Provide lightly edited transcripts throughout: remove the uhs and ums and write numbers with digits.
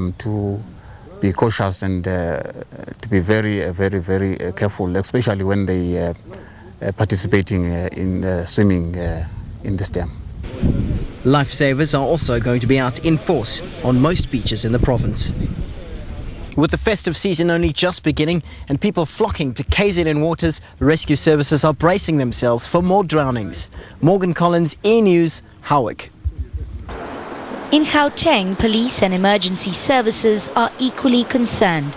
them to be cautious and to be very, very, very careful, especially when they participating in swimming in this dam. Lifesavers are also going to be out in force on most beaches in the province. With the festive season only just beginning and people flocking to KZN waters, rescue services are bracing themselves for more drownings. Morgan Collins, E-News, Howick. In Gauteng, police and emergency services are equally concerned.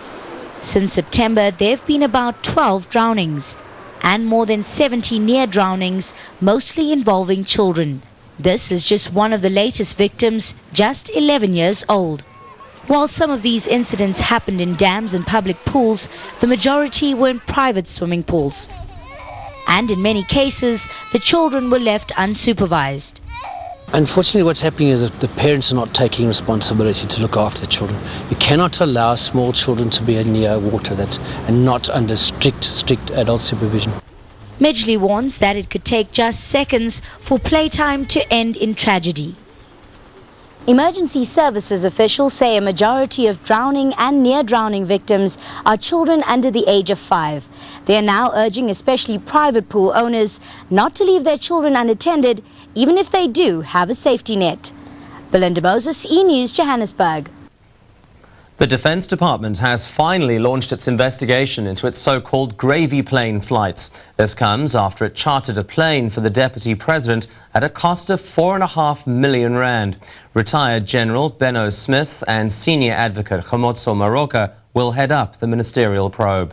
Since September, there have been about 12 drownings and more than 70 near drownings, mostly involving children. This is just one of the latest victims, just 11 years old. While some of these incidents happened in dams and public pools, the majority were in private swimming pools. And in many cases, the children were left unsupervised. Unfortunately, what's happening is that the parents are not taking responsibility to look after the children. You cannot allow small children to be near water and not under strict adult supervision. Midgley warns that it could take just seconds for playtime to end in tragedy. Emergency services officials say a majority of drowning and near-drowning victims are children under the age of 5. They are now urging especially private pool owners not to leave their children unattended, even if they do have a safety net. Belinda Moses, E-News, Johannesburg. The Defence Department has finally launched its investigation into its so-called gravy plane flights. This comes after it chartered a plane for the Deputy President at a cost of R4.5 million. Retired General Benno Smith and Senior Advocate Kgomotso Maroka will head up the ministerial probe.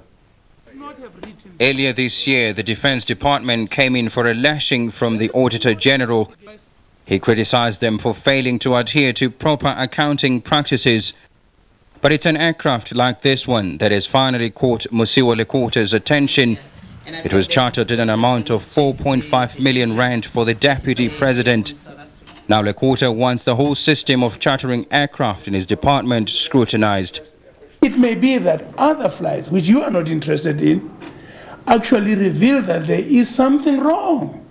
Earlier this year, the Defence Department came in for a lashing from the Auditor General. He criticised them for failing to adhere to proper accounting practices. But it's an aircraft like this one that has finally caught Musiwa Lekota's attention. It was chartered at an amount of R4.5 million for the Deputy President. Now Lekota wants the whole system of chartering aircraft in his department scrutinised. It may be that other flights, which you are not interested in, actually reveal that there is something wrong.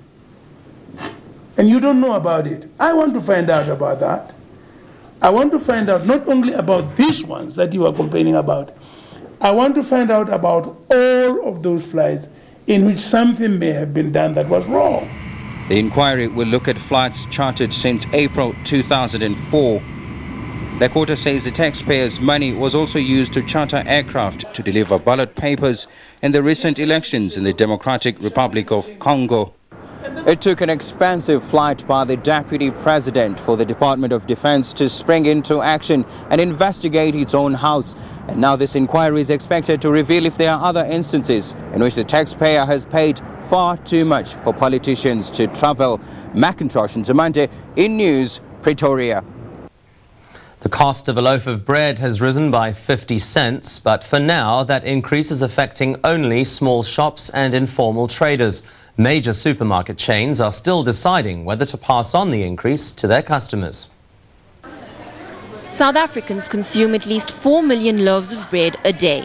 And you don't know about it. I want to find out about that. I want to find out not only about these ones that you are complaining about. I want to find out about all of those flights in which something may have been done that was wrong. The inquiry will look at flights chartered since April 2004. Lekota says the taxpayers' money was also used to charter aircraft to deliver ballot papers in the recent elections in the Democratic Republic of Congo. It took an expensive flight by the Deputy President for the Department of Defense to spring into action and investigate its own house. And now this inquiry is expected to reveal if there are other instances in which the taxpayer has paid far too much for politicians to travel. Macintosh and Zamante, in News, Pretoria. The cost of a loaf of bread has risen by 50 cents, but for now that increase is affecting only small shops and informal traders. Major supermarket chains are still deciding whether to pass on the increase to their customers. South Africans consume at least 4 million loaves of bread a day.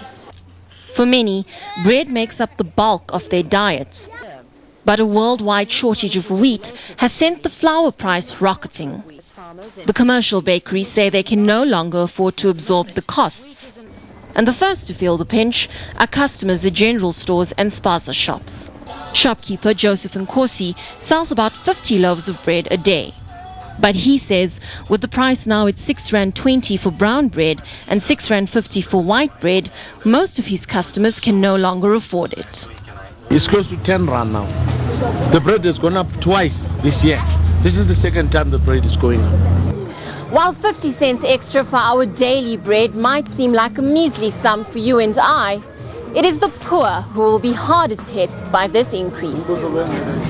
For many, bread makes up the bulk of their diet. But a worldwide shortage of wheat has sent the flour price rocketing. The commercial bakeries say they can no longer afford to absorb the costs. And the first to feel the pinch are customers at general stores and spaza shops. Shopkeeper Joseph Nkosi sells about 50 loaves of bread a day. But he says with the price now at R6.20 for brown bread and R6.50 for white bread, most of his customers can no longer afford it. It's close to 10 rand now. The bread has gone up twice this year. This is the second time the bread is going up. While 50 cents extra for our daily bread might seem like a measly sum for you and I, it is the poor who will be hardest hit by this increase.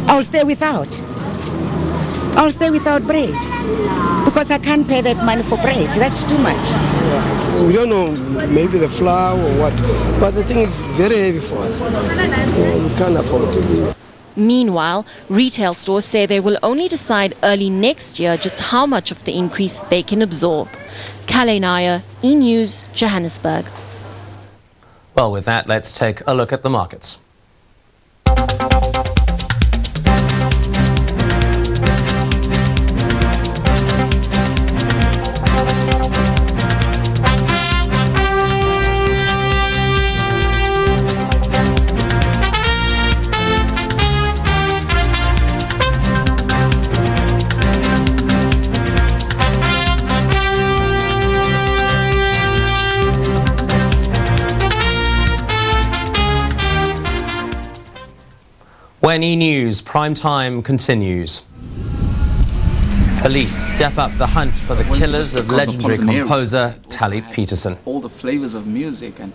I'll stay without bread because I can't pay that money for bread. That's too much. We don't know, maybe the flour or what, but the thing is very heavy for us. We can't afford to. Meanwhile, retail stores say they will only decide early next year just how much of the increase they can absorb. Kale Nair, E-News, Johannesburg. Well, with that, let's take a look at the markets. When E-News Prime Time continues. Police step up the hunt for the killers of legendary composer Tally Peterson. All the flavors of music, and